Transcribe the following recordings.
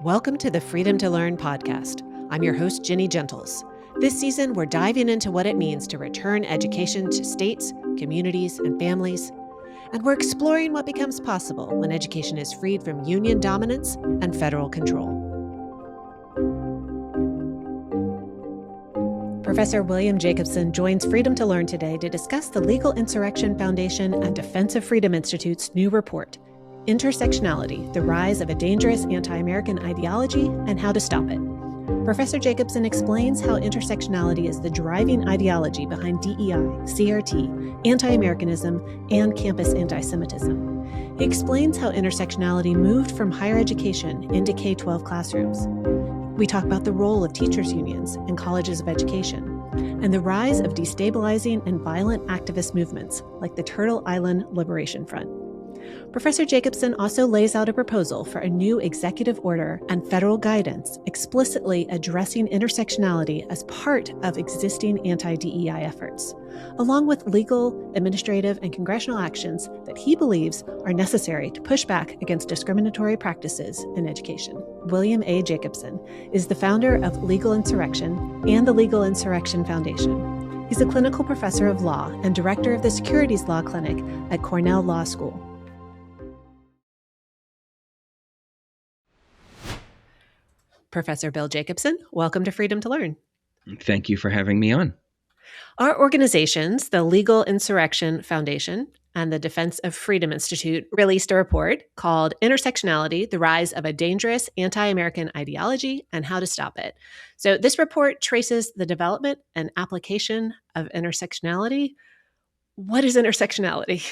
Welcome to the Freedom to Learn podcast. I'm your host, Ginny Gentles. This season, we're diving into what it means to return education to states, communities, and families. And we're exploring what becomes possible when education is freed from union dominance and federal control. Professor William Jacobson joins Freedom to Learn today to discuss the Legal Insurrection Foundation and Defense of Freedom Institute's new report, Intersectionality, the Rise of a Dangerous Anti-American Ideology and How to Stop It. Professor Jacobson explains how intersectionality is the driving ideology behind DEI, CRT, anti-Americanism, and campus anti-Semitism. He explains how intersectionality moved from higher education into K-12 classrooms. We talk about the role of teachers' unions and colleges of education, and the rise of destabilizing and violent activist movements like the Turtle Island Liberation Front. Professor Jacobson also lays out a proposal for a new executive order and federal guidance explicitly addressing intersectionality as part of existing anti-DEI efforts, along with legal, administrative, and congressional actions that he believes are necessary to push back against discriminatory practices in education. William A. Jacobson is the founder of Legal Insurrection and the Legal Insurrection Foundation. He's a clinical professor of law and director of the Securities Law Clinic at Cornell Law School. Professor Bill Jacobson, welcome to Freedom to Learn. Thank you for having me on. Our organizations, the Legal Insurrection Foundation and the Defense of Freedom Institute, released a report called Intersectionality, the Rise of a Dangerous Anti-American Ideology and How to Stop It. So this report traces the development and application of intersectionality. What is intersectionality?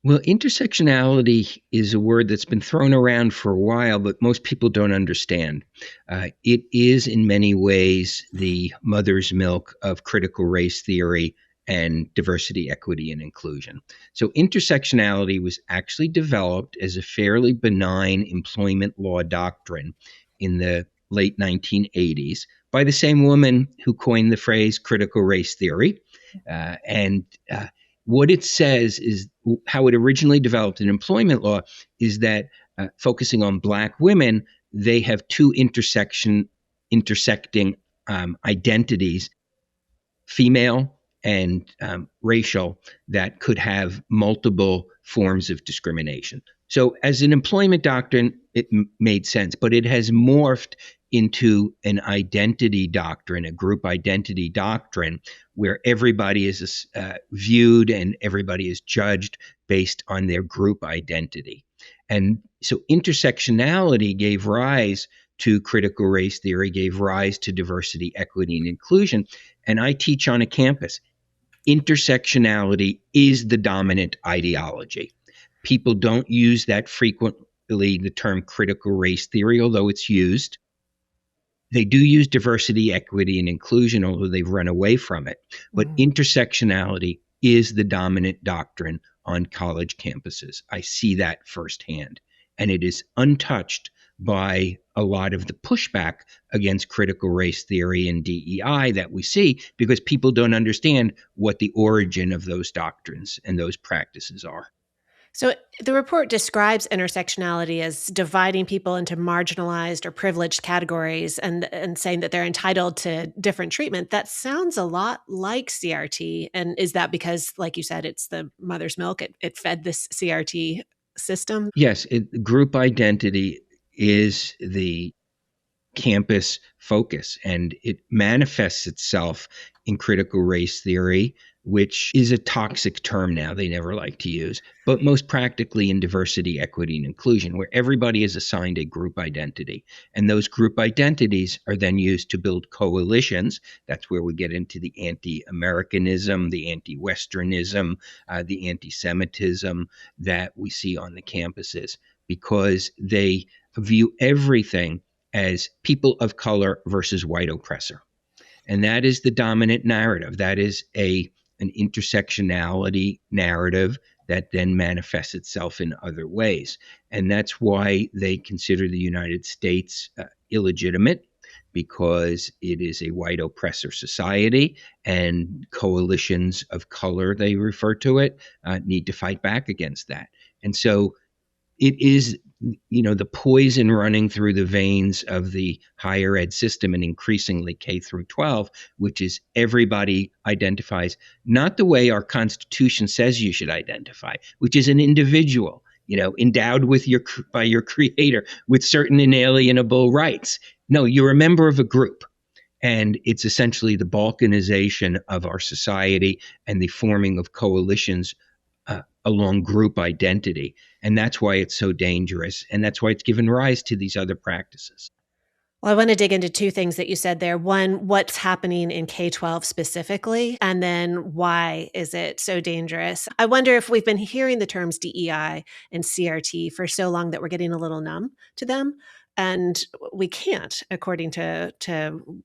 Well, intersectionality is a word that's been thrown around for a while, but most people don't understand. It is in many ways the mother's milk of critical race theory and diversity, equity, and inclusion. So intersectionality was actually developed as a fairly benign employment law doctrine in the late 1980s by the same woman who coined the phrase critical race theory. What it says is how it originally developed in employment law is that focusing on Black women, they have two intersecting identities, female and racial, that could have multiple forms of discrimination. So as an employment doctrine, it made sense, but it has morphed into an identity doctrine, a group identity doctrine, where everybody is viewed and everybody is judged based on their group identity. And so intersectionality gave rise to critical race theory, gave rise to diversity, equity, and inclusion. And I teach on a campus. Intersectionality is the dominant ideology. People don't use that frequently, the term critical race theory, although it's used. They do use diversity, equity, and inclusion, although they've run away from it. But intersectionality is the dominant doctrine on college campuses. I see that firsthand. And it is untouched by a lot of the pushback against critical race theory and DEI that we see, because people don't understand what the origin of those doctrines and those practices are. So the report describes intersectionality as dividing people into marginalized or privileged categories and saying that they're entitled to different treatment. That sounds a lot like CRT. And is that because, like you said, it's the mother's milk? It fed this CRT system? Yes, group identity is the campus focus, and it manifests itself in critical race theory, which is a toxic term now they never like to use, but most practically in diversity, equity, and inclusion, where everybody is assigned a group identity. And those group identities are then used to build coalitions. That's where we get into the anti-Americanism, the anti-Westernism, the anti-Semitism that we see on the campuses, because they view everything as people of color versus white oppressor. And that is the dominant narrative. That is an intersectionality narrative that then manifests itself in other ways. And that's why they consider the United States illegitimate, because it is a white oppressor society, and coalitions of color, they refer to it, need to fight back against that. And so it is, the poison running through the veins of the higher ed system, and increasingly K through 12, which is everybody identifies not the way our Constitution says you should identify, which is an individual, endowed by your creator with certain inalienable rights. No, you're a member of a group. And it's essentially the balkanization of our society and the forming of coalitions along group identity. And that's why it's so dangerous. And that's why it's given rise to these other practices. Well, I want to dig into two things that you said there. One, what's happening in K-12 specifically, and then why is it so dangerous? I wonder if we've been hearing the terms DEI and CRT for so long that we're getting a little numb to them. And we can't, according to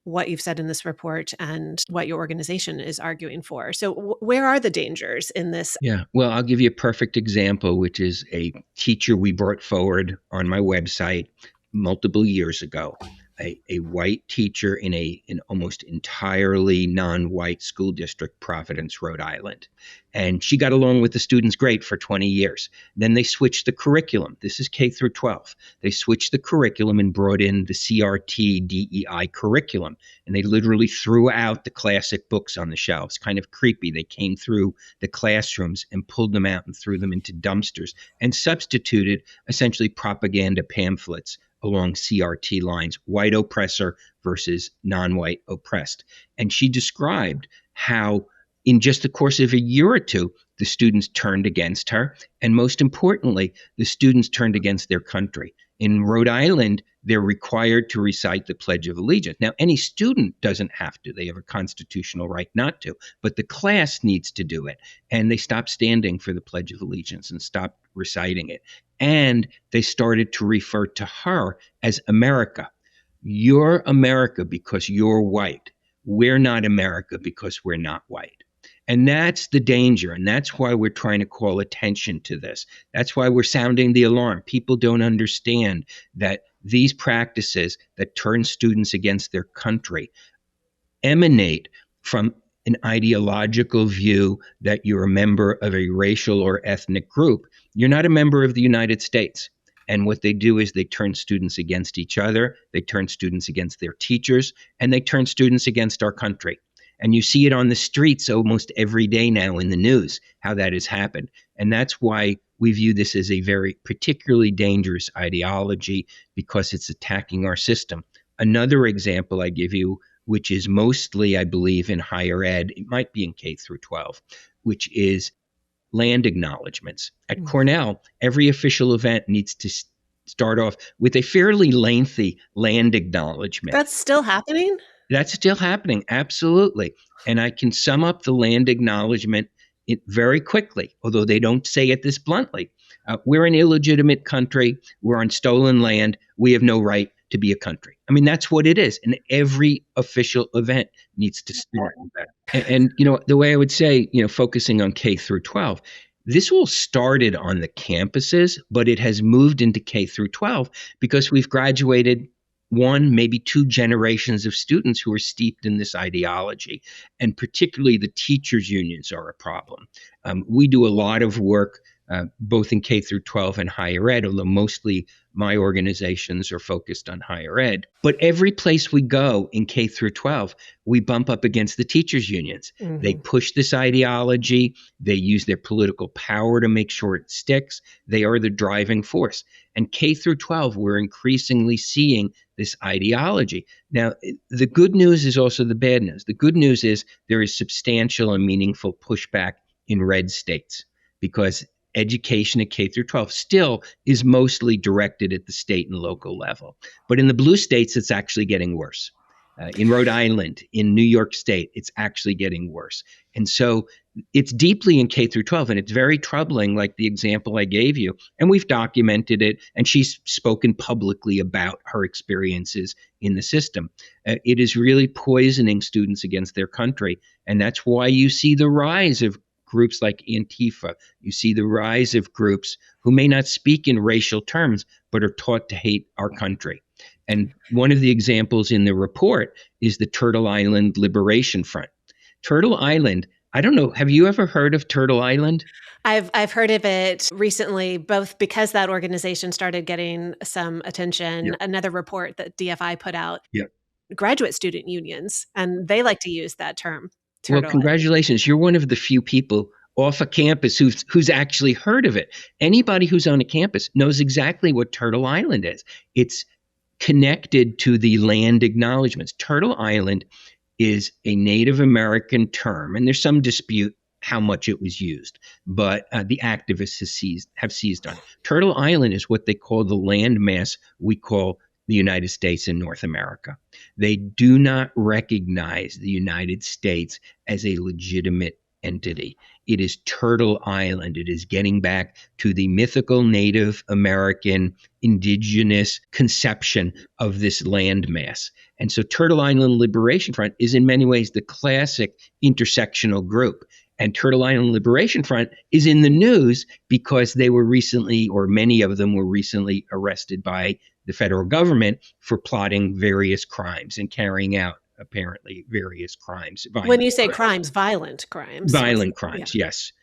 what you've said in this report and what your organization is arguing for. So where are the dangers in this? Yeah, well, I'll give you a perfect example, which is a teacher we brought forward on my website multiple years ago. A white teacher in an almost entirely non-white school district, Providence, Rhode Island. And she got along with the students great for 20 years. Then they switched the curriculum. This is K through 12. They switched the curriculum and brought in the CRT DEI curriculum. And they literally threw out the classic books on the shelves. Kind of creepy. They came through the classrooms and pulled them out and threw them into dumpsters and substituted essentially propaganda pamphlets along CRT lines, white oppressor versus non-white oppressed. And she described how in just the course of a year or two, the students turned against her. And most importantly, the students turned against their country. In Rhode Island, they're required to recite the Pledge of Allegiance. Now, any student doesn't have to. They have a constitutional right not to. But the class needs to do it. And they stopped standing for the Pledge of Allegiance and stopped reciting it. And they started to refer to her as America. You're America because you're white. We're not America because we're not white. And that's the danger. And that's why we're trying to call attention to this. That's why we're sounding the alarm. People don't understand that these practices that turn students against their country emanate from an ideological view that you're a member of a racial or ethnic group. You're not a member of the United States. And what they do is they turn students against each other. They turn students against their teachers, and they turn students against our country. And you see it on the streets almost every day now in the news, how that has happened. And that's why we view this as a very particularly dangerous ideology, because it's attacking our system. Another example I give you, which is mostly, I believe, in higher ed, it might be in K through 12, which is land acknowledgments. At Cornell, every official event needs to start off with a fairly lengthy land acknowledgement. That's still happening? That's still happening, absolutely. And I can sum up the land acknowledgement very quickly, although they don't say it this bluntly. We're an illegitimate country. We're on stolen land. We have no right to be a country. I mean, that's what it is. And every official event needs to start with that. And the way I would say, focusing on K through 12, this all started on the campuses, but it has moved into K through 12 because we've graduated one, maybe two generations of students who are steeped in this ideology. And particularly the teachers' unions are a problem. We do a lot of work both in K through 12 and higher ed, although mostly my organizations are focused on higher ed. But every place we go in K through 12, we bump up against the teachers' unions. Mm-hmm. They push this ideology. They use their political power to make sure it sticks. They are the driving force. And K through 12, we're increasingly seeing this ideology. Now, the good news is also the bad news. The good news is there is substantial and meaningful pushback in red states, because education at K through 12 still is mostly directed at the state and local level. But in the blue states, it's actually getting worse. In Rhode Island, in New York State, it's actually getting worse. And so it's deeply in K through 12, and it's very troubling, like the example I gave you. And we've documented it, and she's spoken publicly about her experiences in the system. It is really poisoning students against their country. And that's why you see the rise of groups like Antifa. You see the rise of groups who may not speak in racial terms, but are taught to hate our country. And one of the examples in the report is the Turtle Island Liberation Front. Turtle Island, I don't know. Have you ever heard of Turtle Island? I've heard of it recently, both because that organization started getting some attention. Yeah. Another report that DFI put out, Yeah. graduate student unions, and they like to use that term, Well, Turtle Island. congratulations. You're one of the few people off a campus who's actually heard of it. Anybody who's on a campus knows exactly what Turtle Island is. It's connected to the land acknowledgments. Turtle Island is a Native American term, and there's some dispute how much it was used, but the activists have seized on it. Turtle Island is what they call the landmass we call the United States and North America. They do not recognize the United States as a legitimate entity. It is Turtle Island. It is getting back to the mythical Native American indigenous conception of this landmass. And so Turtle Island Liberation Front is in many ways the classic intersectional group. And Turtle Island Liberation Front is in the news because they were recently, or many of them were recently arrested by the federal government for plotting various crimes and carrying out apparently various crimes. When you say crimes, violent crimes. Violent crimes, yes.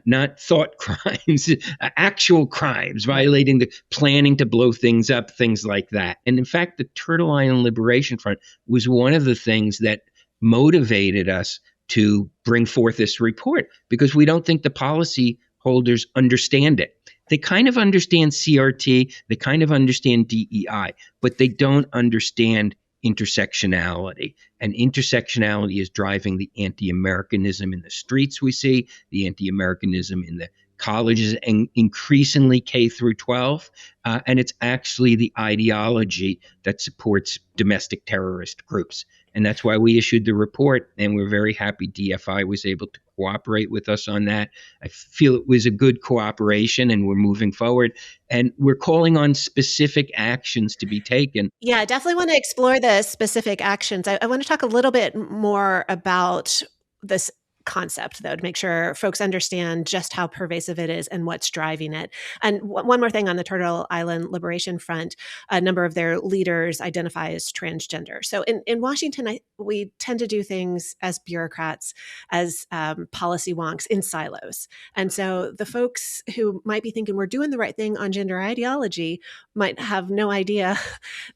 Not thought crimes, actual crimes, violating the planning to blow things up, things like that. And in fact, the Turtle Island Liberation Front was one of the things that motivated us to bring forth this report, because we don't think the policy holders understand it. They kind of understand CRT, they kind of understand DEI, but they don't understand intersectionality. And intersectionality is driving the anti-Americanism in the streets we see, the anti-Americanism in the colleges, and increasingly K through 12. And it's actually the ideology that supports domestic terrorist groups. And that's why we issued the report, and we're very happy DFI was able to cooperate with us on that. I feel it was a good cooperation, and we're moving forward. And we're calling on specific actions to be taken. Yeah, I definitely want to explore the specific actions. I want to talk a little bit more about this concept, though, to make sure folks understand just how pervasive it is and what's driving it. And one more thing on the Turtle Island Liberation Front, a number of their leaders identify as transgender. So in Washington, we tend to do things as bureaucrats, as policy wonks in silos. And so the folks who might be thinking we're doing the right thing on gender ideology might have no idea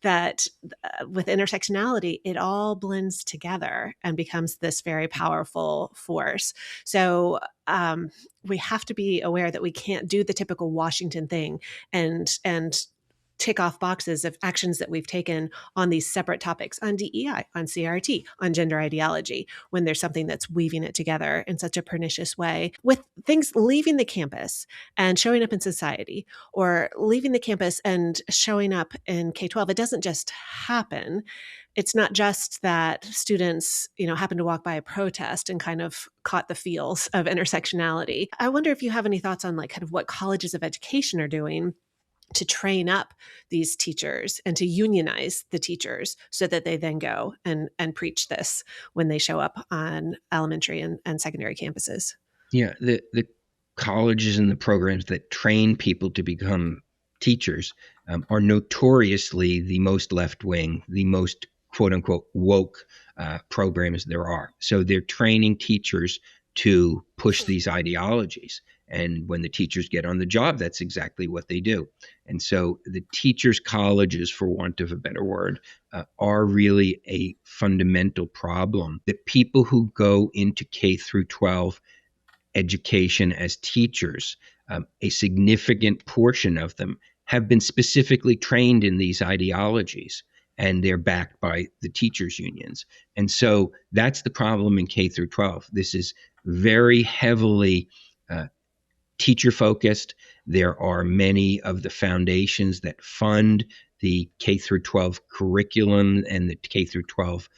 that with intersectionality, it all blends together and becomes this very powerful force. So we have to be aware that we can't do the typical Washington thing and tick off boxes of actions that we've taken on these separate topics, on DEI, on CRT, on gender ideology, when there's something that's weaving it together in such a pernicious way, with things leaving the campus and showing up in society, or leaving the campus and showing up in K-12. It doesn't just happen. It's not just that students, happen to walk by a protest and kind of caught the feels of intersectionality. I wonder if you have any thoughts on kind of what colleges of education are doing to train up these teachers and to unionize the teachers so that they then go and preach this when they show up on elementary and secondary campuses. Yeah, the colleges and the programs that train people to become teachers are notoriously the most left-wing, the most quote unquote woke programs there are. So they're training teachers to push these ideologies. And when the teachers get on the job, that's exactly what they do. And so the teachers' colleges, for want of a better word, are really a fundamental problem. The people who go into K through 12 education as teachers, a significant portion of them have been specifically trained in these ideologies, and they're backed by the teachers' unions. And so that's the problem in K through 12. This is very heavily teacher focused. There are many of the foundations that fund the K through 12 curriculum and the K through 12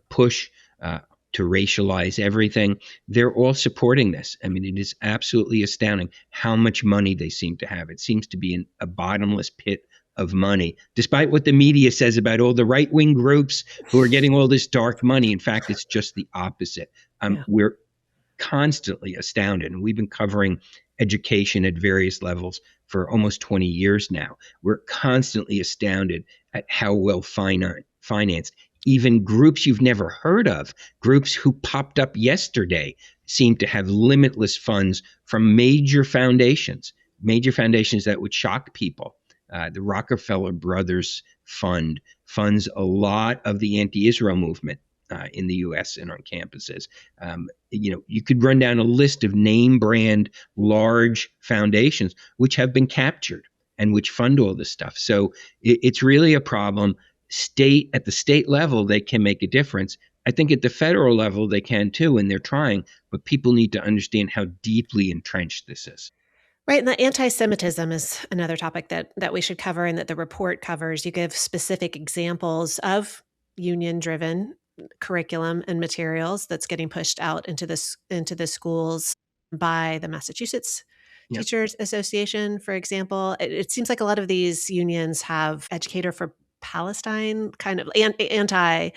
push to racialize everything. They're all supporting this. I mean, it is absolutely astounding how much money they seem to have. It seems to be a bottomless pit of money, despite what the media says about all the right-wing groups who are getting all this dark money. In fact, it's just the opposite. We're constantly astounded, and we've been covering education at various levels for almost 20 years now. We're constantly astounded at how well financed even groups you've never heard of, groups who popped up yesterday, seem to have limitless funds from major foundations that would shock people. The Rockefeller Brothers Fund funds a lot of the anti-Israel movement in the U.S. and on campuses. You could run down a list of name brand large foundations which have been captured and which fund all this stuff. So it's really a problem. At the state level, they can make a difference. I think at the federal level, they can too, and they're trying, but people need to understand how deeply entrenched this is. Right. And the anti-Semitism is another topic that we should cover and that the report covers. You give specific examples of union-driven curriculum and materials that's getting pushed out into the schools by the Massachusetts Teachers Association, for example. It seems like a lot of these unions have Educator for Palestine, kind of anti-Jewish,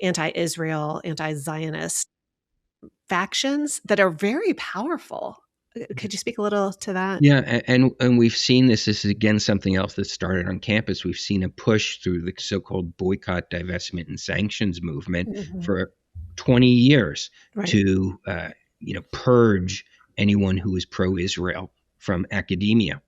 anti-Israel, anti-Zionist factions that are very powerful. Could you speak a little to that? Yeah, and we've seen this. This is again something else that started on campus. We've seen a push through the so-called boycott, divestment, and sanctions movement for 20 years to purge anyone who is pro-Israel from academia,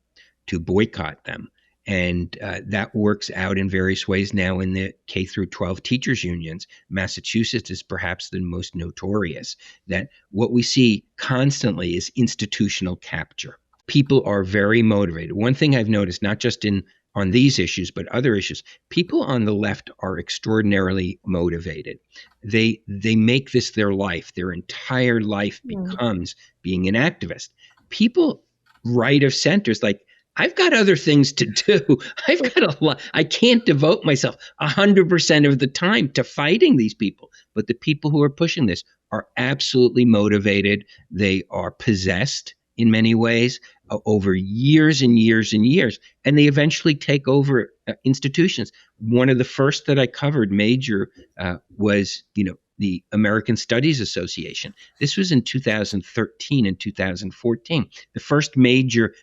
to boycott them. And that works out in various ways now in the K through 12 teachers unions. Massachusetts is perhaps the most notorious. That what we see constantly is institutional capture. People are very motivated. One thing I've noticed, not just on these issues, but other issues, people on the left are extraordinarily motivated. They make this their life. Their entire life becomes being an activist. People right of center is like, I've got other things to do. I've got a lot. I can't devote myself 100% of the time to fighting these people. But the people who are pushing this are absolutely motivated. They are possessed in many ways over years and years and years. And they eventually take over institutions. One of the first that I covered major was, the American Studies Association. This was in 2013 and 2014. The first major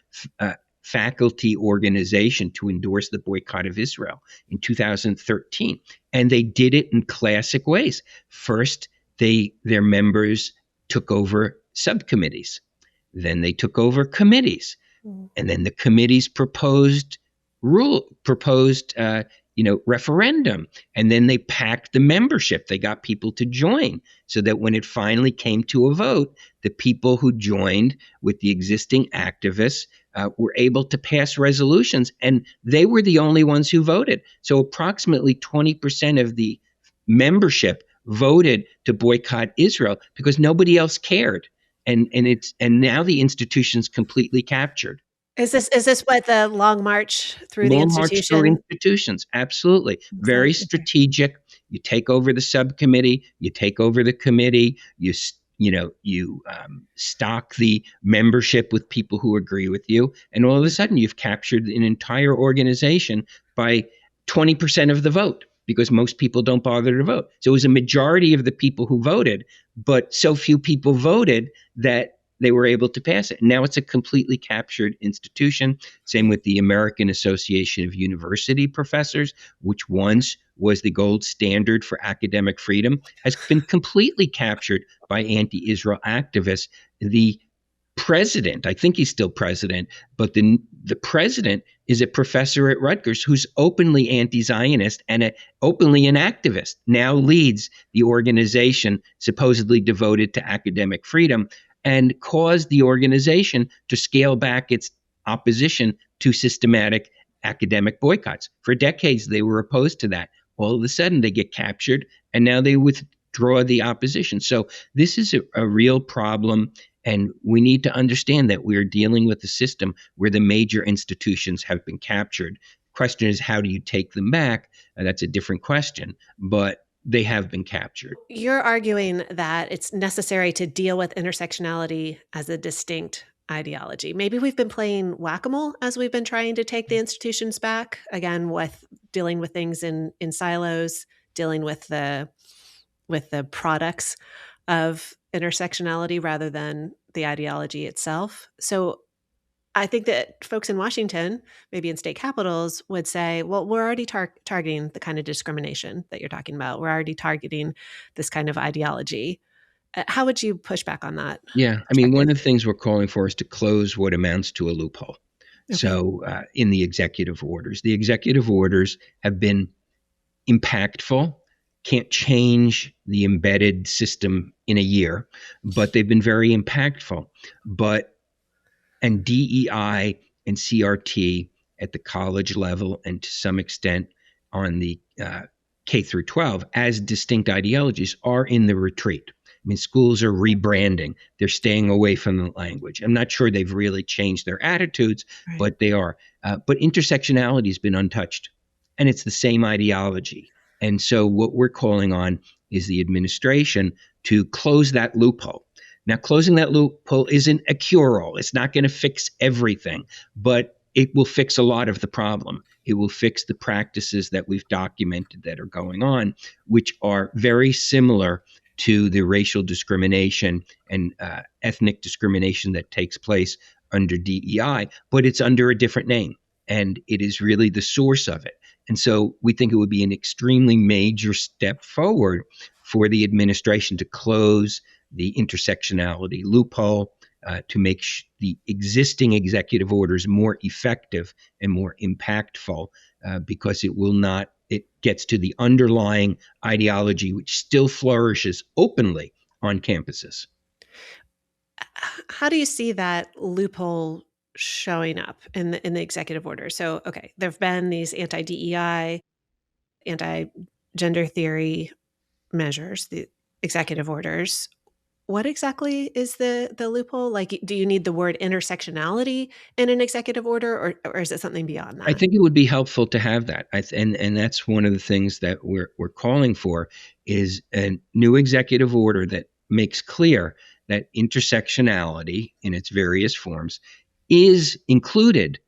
faculty organization to endorse the boycott of Israel in 2013. And they did it in classic ways. First, their members took over subcommittees. Then they took over committees. And then the committees proposed referendum. And then they packed the membership. They got people to join so that when it finally came to a vote, the people who joined with the existing activists were able to pass resolutions, and they were the only ones who voted. So approximately 20% of the membership voted to boycott Israel because nobody else cared. And now the institution's completely captured. Is this what the long march through the institution? March through institutions, absolutely. Exactly. Very strategic. You take over the subcommittee, you take over the committee, you stock the membership with people who agree with you, and all of a sudden you've captured an entire organization by 20% of the vote, because most people don't bother to vote. So it was a majority of the people who voted, but so few people voted that they were able to pass it. Now it's a completely captured institution. Same with the American Association of University Professors, which once was the gold standard for academic freedom, has been completely captured by anti-Israel activists. The president, I think he's still president, but the president is a professor at Rutgers who's openly anti-Zionist and openly an activist, now leads the organization supposedly devoted to academic freedom, and caused the organization to scale back its opposition to systematic academic boycotts. For decades, they were opposed to that. All of a sudden, they get captured, and now they withdraw the opposition. So this is a real problem, and we need to understand that we're dealing with a system where the major institutions have been captured. Question is, how do you take them back? That's a different question, but they have been captured. You're arguing that it's necessary to deal with intersectionality as a distinct ideology. Maybe we've been playing whack-a-mole as we've been trying to take the institutions back, again, with dealing with things in silos, dealing with the products of intersectionality rather than the ideology itself. So I think that folks in Washington, maybe in state capitals, would say, well, we're already targeting the kind of discrimination that you're talking about. We're already targeting this kind of ideology. How would you push back on that Yeah, I mean, one perspective? of the things we're calling for is to close what amounts to a loophole. Okay. So, in the executive orders have been impactful, can't change the embedded system in a year, but they've been very impactful. But and DEI and CRT at the college level, and to some extent on the K through 12 as distinct ideologies, are in the retreat. I mean, schools are rebranding. They're staying away from the language. I'm not sure they've really changed their attitudes, Right. but they are. But intersectionality has been untouched, and it's the same ideology. And so, what we're calling on is the administration to close that loophole. Now, closing that loophole isn't a cure-all. It's not going to fix everything, but it will fix a lot of the problem. It will fix the practices that we've documented that are going on, which are very similar to the racial discrimination and ethnic discrimination that takes place under DEI, but it's under a different name. And it is really the source of it. And so we think it would be an extremely major step forward for the administration to close the intersectionality loophole, to make the existing executive orders more effective and more impactful, because it gets to the underlying ideology which still flourishes openly on campuses. How do you see that loophole showing up in the executive order? So, okay, there've been these anti-DEI, anti-gender theory measures, the executive orders. What exactly is the loophole? Like, do you need the word intersectionality in an executive order, or is it something beyond I that? think it would be helpful to have that. And that's one of the things that we're calling for is a new executive order that makes clear that intersectionality in its various forms is included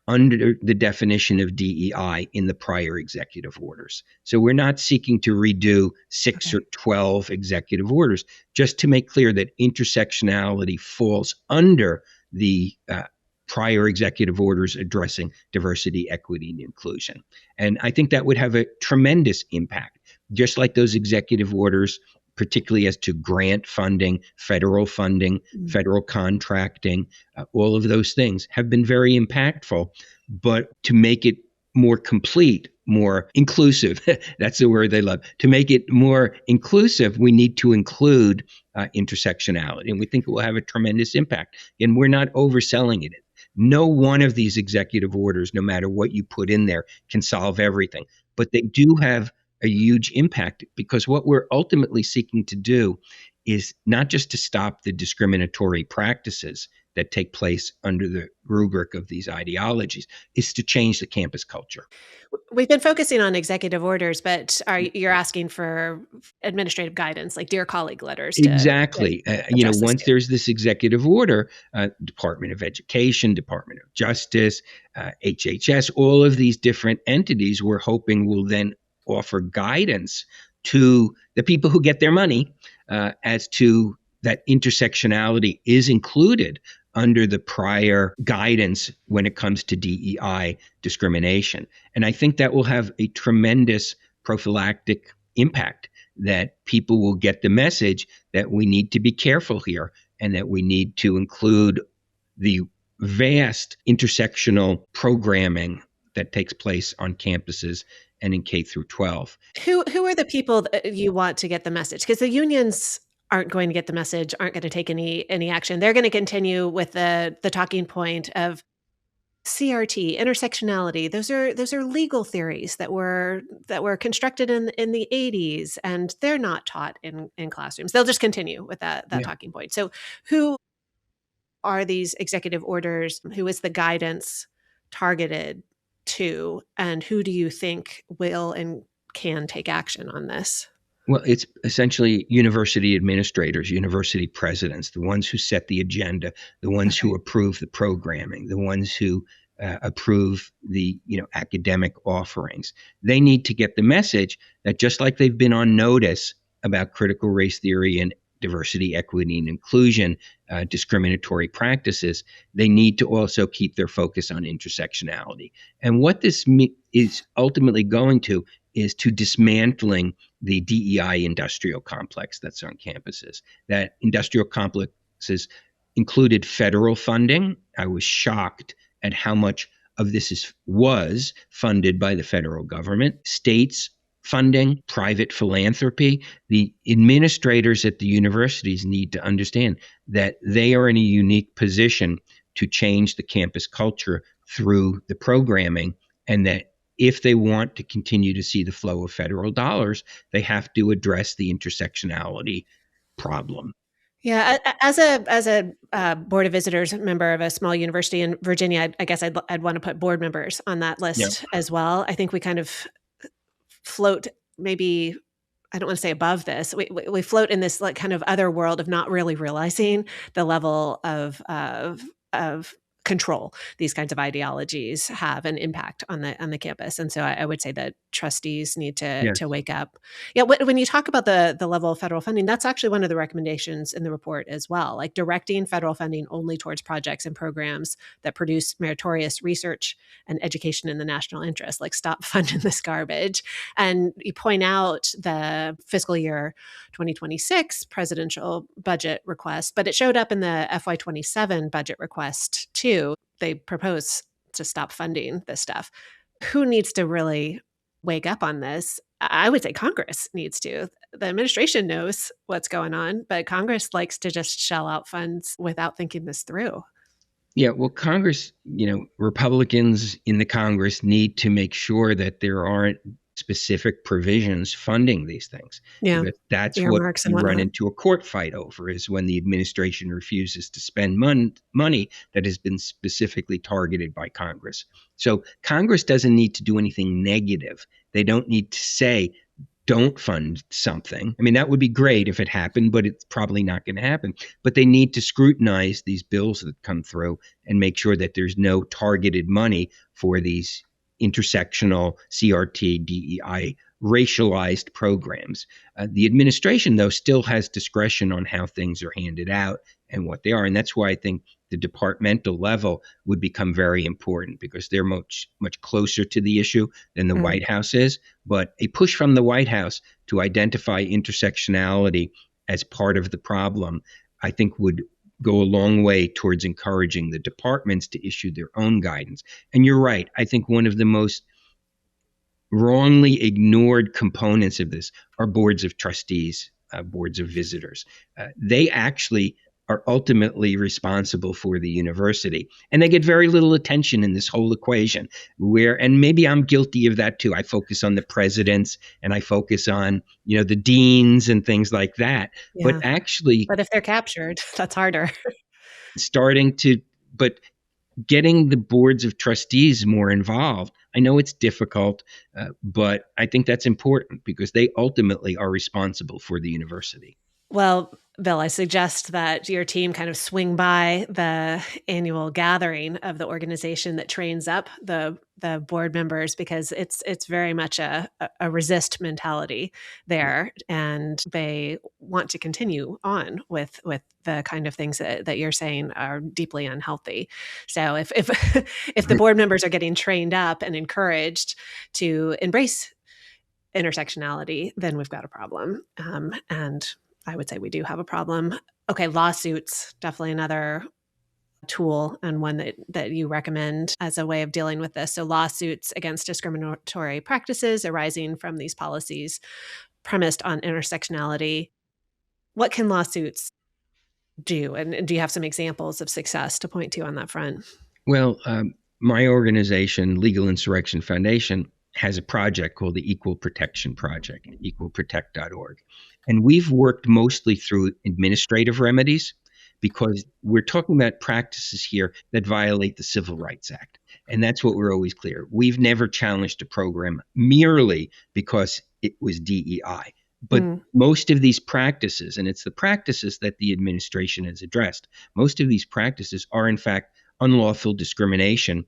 under the definition of DEI in the prior executive orders. So we're not seeking to redo 6 or Okay. 12 executive orders, just to make clear that intersectionality falls under the prior executive orders addressing diversity, equity, and inclusion. And I think that would have a tremendous impact, just like those executive orders, particularly as to grant funding, Mm. federal contracting, all of those things have been very impactful. But to make it more complete, more inclusive, that's the word they love. To make it more inclusive, we need to include intersectionality. And we think it will have a tremendous impact. And we're not overselling it. No one of these executive orders, no matter what you put in there, can solve everything. But they do have a huge impact, because what we're ultimately seeking to do is not just to stop the discriminatory practices that take place under the rubric of these ideologies, is to change the campus culture. We've been focusing on executive orders, but you're asking for administrative guidance, like dear colleague letters to Exactly. address this Once too. there's this executive order, Department of Education, Department of Justice, HHS, all of these different entities we're hoping will then offer guidance to the people who get their money, as to that intersectionality is included under the prior guidance when it comes to DEI discrimination. And I think that will have a tremendous prophylactic impact, that people will get the message that we need to be careful here, and that we need to include the vast intersectional programming that takes place on campuses and in K through 12. Who are the people that you want to get the message? Because the unions aren't going to get the message, aren't going to take any action. They're going to continue with the talking point of CRT, intersectionality. Those are legal theories that were constructed in the 80s, and they're not taught in classrooms. They'll just continue with that Yeah. talking point. So who are these executive orders? Who is the guidance targeted to? And who do you think will and can take action on this? Well, it's essentially university administrators, university presidents, the ones who set the agenda, the ones Okay. who approve the programming, the ones who approve the academic offerings. They need to get the message that, just like they've been on notice about critical race theory and diversity, equity, and inclusion, discriminatory practices, they need to also keep their focus on intersectionality. And what this is ultimately going to is to dismantling the DEI industrial complex that's on campuses. That industrial complexes included federal funding. I was shocked at how much of this was funded by the federal government, states funding, private philanthropy. The administrators at the universities need to understand that they are in a unique position to change the campus culture through the programming, and that if they want to continue to see the flow of federal dollars, they have to address the intersectionality problem. Yeah, as a board of visitors member of a small university in Virginia, I guess I'd want to put board members on that list as well. I think we kind of float, maybe, I don't want to say above this. We float in this like kind of other world of not really realizing the level of control these kinds of ideologies have an impact on the campus. And so I would say that trustees need to wake up. Yeah, when you talk about the level of federal funding, that's actually one of the recommendations in the report as well, like directing federal funding only towards projects and programs that produce meritorious research and education in the national interest. Like, stop funding this garbage. And you point out the fiscal year 2026 presidential budget request, but it showed up in the FY27 budget request too. They propose to stop funding this stuff. Who needs to really wake up on this? I would say Congress needs to. The administration knows what's going on, but Congress likes to just shell out funds without thinking this through. Yeah, well, Congress, Republicans in the Congress need to make sure that there aren't specific provisions funding these things. Yeah, because that's what you run into a court fight over, is when the administration refuses to spend money that has been specifically targeted by Congress. So Congress doesn't need to do anything negative. They don't need to say, don't fund something. I mean, that would be great if it happened, but it's probably not going to happen. But they need to scrutinize these bills that come through and make sure that there's no targeted money for these intersectional CRT, DEI, racialized programs. The administration, though, still has discretion on how things are handed out and what they are. And that's why I think the departmental level would become very important, because they're much closer to the issue than the White House is. But a push from the White House to identify intersectionality as part of the problem, I think, would go a long way towards encouraging the departments to issue their own guidance. And you're right. I think one of the most wrongly ignored components of this are boards of trustees, boards of visitors. They actually are ultimately responsible for the university, and they get very little attention in this whole equation. And maybe I'm guilty of that too. I focus on the presidents and I focus on, the deans and things like that. Yeah. But if they're captured, that's harder. But getting the boards of trustees more involved, I know it's difficult, but I think that's important, because they ultimately are responsible for the university. Well, Bill, I suggest that your team kind of swing by the annual gathering of the organization that trains up the board members, because it's very much a resist mentality there, and they want to continue on with the kind of things that you're saying are deeply unhealthy. So if the board members are getting trained up and encouraged to embrace intersectionality, then we've got a problem. And I would say we do have a problem. Okay, lawsuits, definitely another tool, and one that you recommend as a way of dealing with this. So lawsuits against discriminatory practices arising from these policies premised on intersectionality. What can lawsuits do? And do you have some examples of success to point to on that front? Well, my organization, Legal Insurrection Foundation, has a project called the Equal Protection Project, equalprotect.org. And we've worked mostly through administrative remedies, because we're talking about practices here that violate the Civil Rights Act. And that's what we're always clear. We've never challenged a program merely because it was DEI. But most of these practices, and it's the practices that the administration has addressed, most of these practices are in fact unlawful discrimination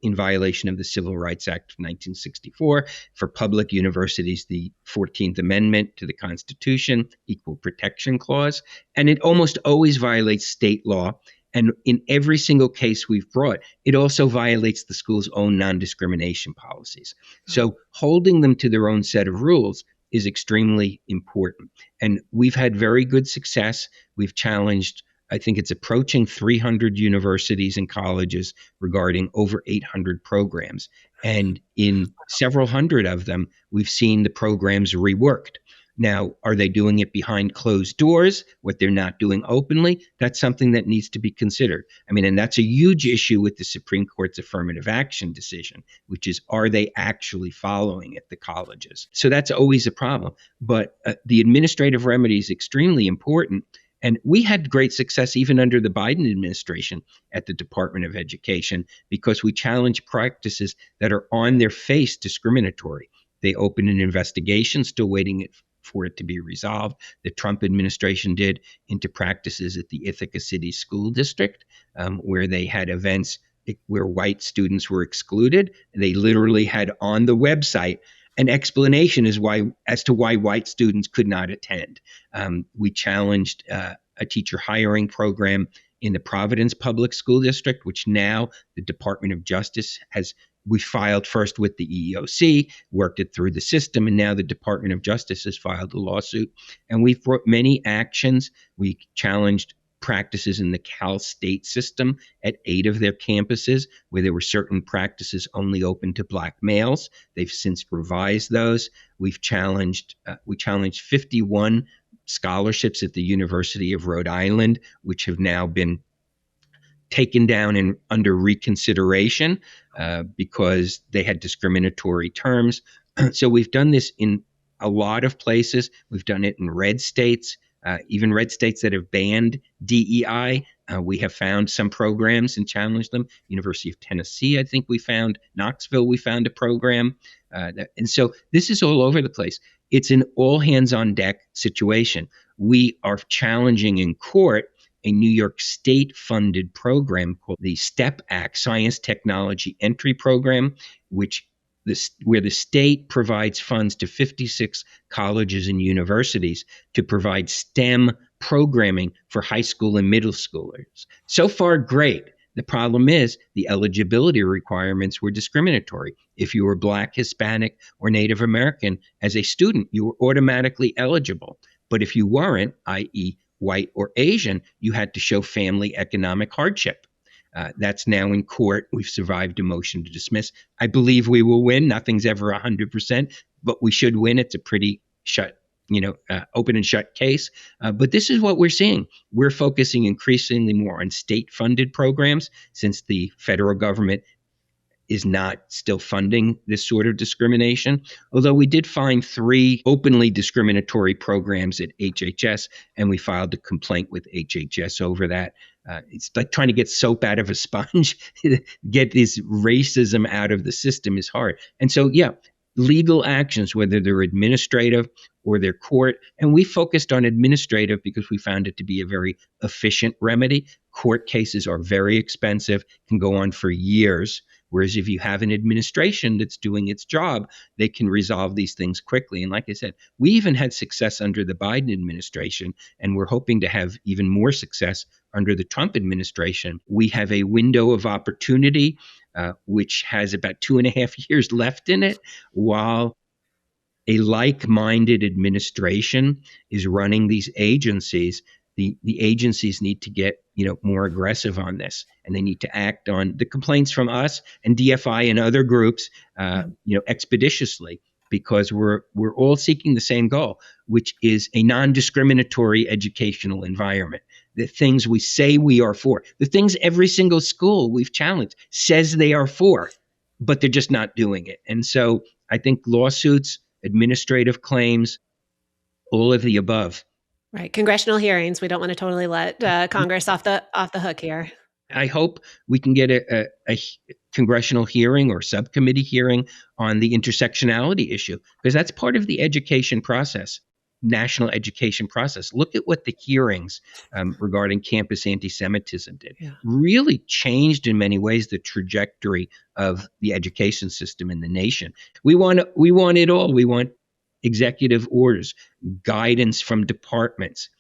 in violation of the Civil Rights Act of 1964. For public universities, the 14th Amendment to the Constitution, Equal Protection Clause, and it almost always violates state law. And in every single case we've brought, it also violates the school's own non-discrimination policies. So holding them to their own set of rules is extremely important. And we've had very good success. We've challenged, I think it's approaching 300 universities and colleges regarding over 800 programs. And in several hundred of them, we've seen the programs reworked. Now, are they doing it behind closed doors, what they're not doing openly? That's something that needs to be considered. I mean, and that's a huge issue with the Supreme Court's affirmative action decision, which is, are they actually following it, the colleges? So that's always a problem. But the administrative remedy is extremely important. And we had great success even under the Biden administration at the Department of Education because we challenged practices that are on their face discriminatory. They opened an investigation, still waiting for it to be resolved. The Trump administration did into practices at the Ithaca City School District, where they had events where white students were excluded. They literally had on the website an explanation as to why white students could not attend. We challenged a teacher hiring program in the Providence Public School District, which now the Department of Justice we filed first with the EEOC, worked it through the system, and now the Department of Justice has filed a lawsuit. And we've brought many actions. We challenged practices in the Cal State system at 8 of their campuses where there were certain practices only open to Black males. They've since revised those. We challenged 51 scholarships at the University of Rhode Island, which have now been taken down and under reconsideration because they had discriminatory terms. So we've done this in a lot of places. We've done it in red states, even red states that have banned DEI. We have found some programs and challenged them. University of Tennessee, I think we found. Knoxville, we found a program. And so this is all over the place. It's an all hands on deck situation. We are challenging in court a New York State funded program called the STEP Act, Science Technology Entry Program, where the state provides funds to 56 colleges and universities to provide STEM programming for high school and middle schoolers. So far, great. The problem is the eligibility requirements were discriminatory. If you were Black, Hispanic, or Native American as a student, you were automatically eligible. But if you weren't, i.e., white or Asian, you had to show family economic hardship. That's now in court. We've survived a motion to dismiss. I believe we will win. Nothing's ever 100%, but we should win. It's a pretty open and shut case. But this is what we're seeing. We're focusing increasingly more on state-funded programs since the federal government is not still funding this sort of discrimination. Although we did find 3 openly discriminatory programs at HHS, and we filed a complaint with HHS over that. It's like trying to get soap out of a sponge. Get this racism out of the system is hard. And so, legal actions, whether they're administrative or they're court, and we focused on administrative because we found it to be a very efficient remedy. Court cases are very expensive, can go on for years. Whereas if you have an administration that's doing its job, they can resolve these things quickly. And like I said, we even had success under the Biden administration, and we're hoping to have even more success under the Trump administration. We have a window of opportunity, which has about 2.5 years left in it, while a like-minded administration is running these agencies. The agencies need to get more aggressive on this, and they need to act on the complaints from us and DFI and other groups expeditiously, because we're all seeking the same goal, which is a non-discriminatory educational environment. The things we say we are for, the things every single school we've challenged says they are for, but they're just not doing it. And so I think lawsuits, administrative claims, all of the above. Right. Congressional hearings. We don't want to totally let Congress off the hook here. I hope we can get a congressional hearing or subcommittee hearing on the intersectionality issue, because that's part of the education process, national education process. Look at what the hearings regarding campus anti-Semitism did. Yeah. Really changed in many ways the trajectory of the education system in the nation. We want it all. We want executive orders, guidance from departments,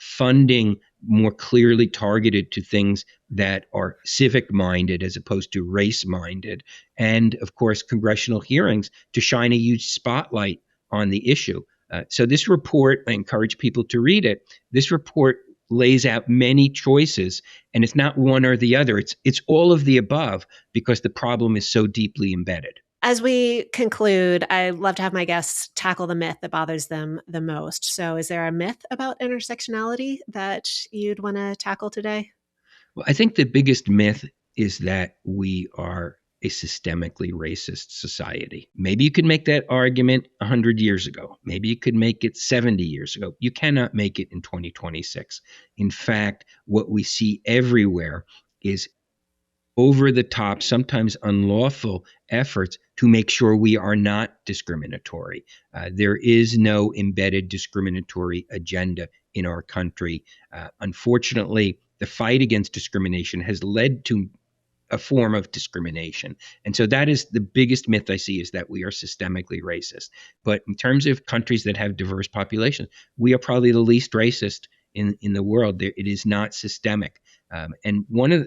funding more clearly targeted to things that are civic-minded as opposed to race-minded, and, of course, congressional hearings to shine a huge spotlight on the issue. So this report, I encourage people to read it. This report lays out many choices, and it's not one or the other. It's all of the above because the problem is so deeply embedded. As we conclude, I love to have my guests tackle the myth that bothers them the most. So is there a myth about intersectionality that you'd want to tackle today? Well, I think the biggest myth is that we are a systemically racist society. Maybe you could make that argument 100 years ago. Maybe you could make it 70 years ago. You cannot make it in 2026. In fact, what we see everywhere is over the top, sometimes unlawful efforts to make sure we are not discriminatory. There is no embedded discriminatory agenda in our country. Unfortunately, the fight against discrimination has led to a form of discrimination. And so that is the biggest myth I see, is that we are systemically racist. But in terms of countries that have diverse populations, we are probably the least racist in the world. It is not systemic. And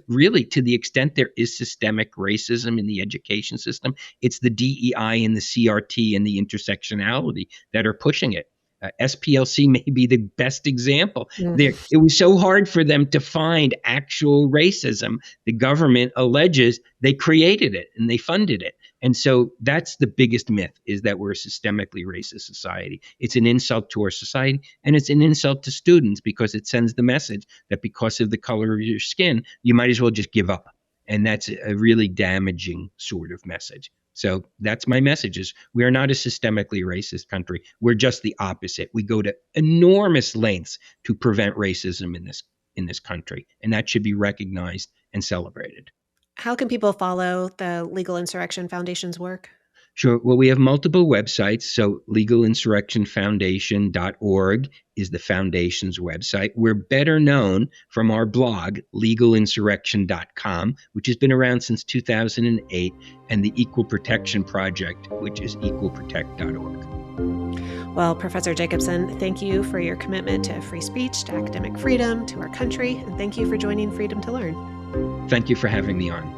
really, to the extent there is systemic racism in the education system, it's the DEI and the CRT and the intersectionality that are pushing it. SPLC may be the best example. It was so hard for them to find actual racism. The government alleges they created it and they funded it. And so that's the biggest myth, is that we're a systemically racist society. It's an insult to our society, and it's an insult to students because it sends the message that because of the color of your skin, you might as well just give up. And that's a really damaging sort of message. So that's my message: is we are not a systemically racist country. We're just the opposite. We go to enormous lengths to prevent racism in this country, and that should be recognized and celebrated. How can people follow the Legal Insurrection Foundation's work? Sure. Well, we have multiple websites. So legalinsurrectionfoundation.org is the foundation's website. We're better known from our blog, legalinsurrection.com, which has been around since 2008, and the Equal Protection Project, which is equalprotect.org. Well, Professor Jacobson, thank you for your commitment to free speech, to academic freedom, to our country, and thank you for joining Freedom to Learn. Thank you for having me on.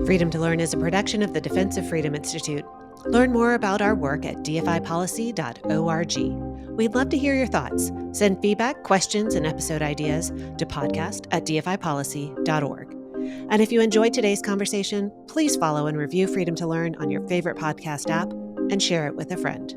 Freedom to Learn is a production of the Defense of Freedom Institute. Learn more about our work at dfipolicy.org. We'd love to hear your thoughts. Send feedback, questions, and episode ideas to podcast@dfipolicy.org. And if you enjoyed today's conversation, please follow and review Freedom to Learn on your favorite podcast app and share it with a friend.